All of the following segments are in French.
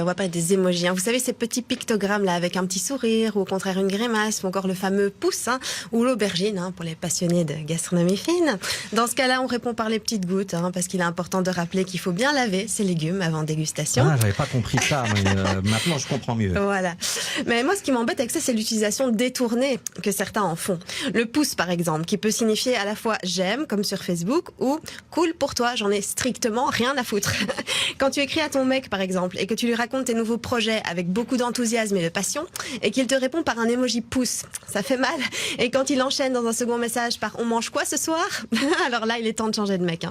va parler des emojis. Vous savez, ces petits pictogrammes là avec un petit sourire ou au contraire une grimace ou encore le fameux pouce ou l'aubergine pour les passionnés de gastronomie fine. Dans ce cas-là, on répond par les petites gouttes parce qu'il est important de rappeler qu'il faut bien laver ses légumes avant dégustation. Ah, j'avais pas compris ça, mais maintenant je comprends mieux. Voilà. Mais moi, ce qui m'embête avec ça, c'est l'utilisation détournée que certains en font. Le pouce, par exemple, qui peut signifier à la fois j'aime, comme sur Facebook, ou cool pour toi, j'en ai strictement rien à foutre. Quand tu écris à ton mec, par exemple, et que tu lui racontes tes nouveaux projets avec beaucoup d'enthousiasme et de passion, et qu'il te répond par un emoji pouce, ça fait mal. Et quand il enchaîne dans un second message par on mange quoi ce soir, alors là, il est temps de changer de mec.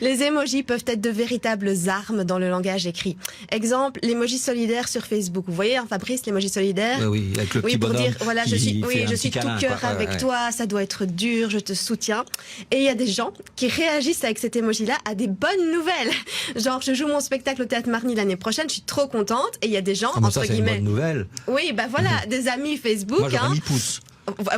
Les emojis peuvent être de véritables armes dans le langage écrit. Exemple, l'emoji solidaire sur Facebook. Vous voyez, Fabrice, l'emoji solidaire? Oui, avec le petit pour bonhomme dire, voilà, je suis tout cœur avec ouais. toi, ça doit être dur, je te soutiens. Et il y a des gens qui réagissent avec cet emoji-là à des bonnes nouvelles. Genre, je joue mon spectacle au Théâtre Marny l'année prochaine, je suis trop contente. Et il y a des gens, entre ça, guillemets... C'est une bonne nouvelle. Oui, voilà, des amis Facebook. Moi, j'aurais mis pouce.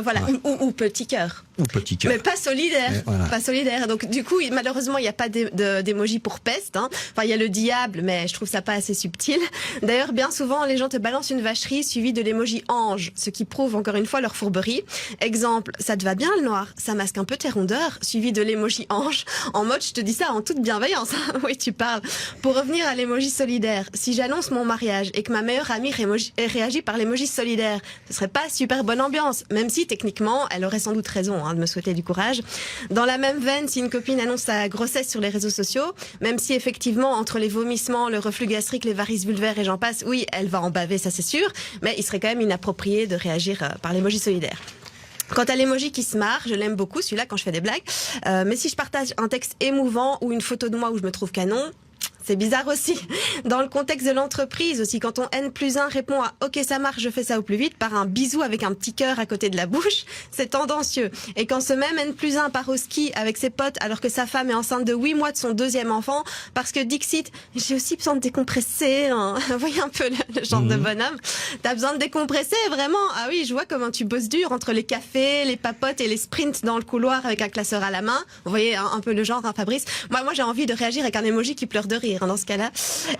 Voilà, ouais. ou petit cœur. Ou petit cœur. Mais pas solidaire. Voilà. Pas solidaire. Donc, du coup, malheureusement, il n'y a pas d'émoji pour peste. Enfin, il y a le diable, mais je trouve ça pas assez subtil. D'ailleurs, bien souvent, les gens te balancent une vacherie suivie de l'emoji ange, ce qui prouve encore une fois leur fourberie. Exemple, ça te va bien le noir, ça masque un peu tes rondeurs, suivi de l'emoji ange. En mode, je te dis ça en toute bienveillance. Oui, tu parles. Pour revenir à l'emoji solidaire, si j'annonce mon mariage et que ma meilleure amie réagit par l'emoji solidaire, ce serait pas super bonne ambiance. Même si, techniquement, elle aurait sans doute raison de me souhaiter du courage. Dans la même veine, si une copine annonce sa grossesse sur les réseaux sociaux, même si effectivement, entre les vomissements, le reflux gastrique, les varices vulvaires et j'en passe, oui, elle va en baver, ça c'est sûr, mais il serait quand même inapproprié de réagir par l'emoji solidaire. Quant à l'emoji qui se marre, je l'aime beaucoup, celui-là, quand je fais des blagues. Mais si je partage un texte émouvant ou une photo de moi où je me trouve canon, c'est bizarre aussi. Dans le contexte de l'entreprise aussi, quand on N+1 répond à « Ok, ça marche, je fais ça au plus vite » par un bisou avec un petit cœur à côté de la bouche, c'est tendancieux. Et quand ce même N+1 part au ski avec ses potes alors que sa femme est enceinte de 8 mois de son deuxième enfant, parce que Dixit, j'ai aussi besoin de décompresser. Vous voyez un peu le genre de bonhomme. T'as besoin de décompresser, vraiment? Ah oui, je vois comment tu bosses dur entre les cafés, les papotes et les sprints dans le couloir avec un classeur à la main. Vous voyez un peu le genre, Fabrice? Moi, j'ai envie de réagir avec un emoji qui pleure de rire dans ce cas-là.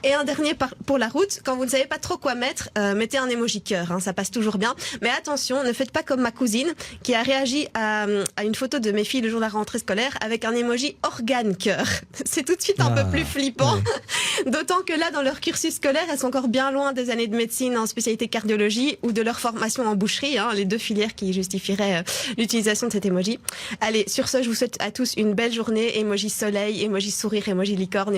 Et un dernier pour la route, quand vous ne savez pas trop quoi mettre, mettez un emoji cœur, ça passe toujours bien. Mais attention, ne faites pas comme ma cousine qui a réagi à une photo de mes filles le jour de la rentrée scolaire avec un emoji organe cœur. C'est tout de suite un peu plus flippant. Ouais. D'autant que là, dans leur cursus scolaire, elles sont encore bien loin des années de médecine en spécialité cardiologie ou de leur formation en boucherie, les deux filières qui justifieraient l'utilisation de cet emoji. Allez, sur ce, je vous souhaite à tous une belle journée. Emoji soleil, emoji sourire, emoji licorne,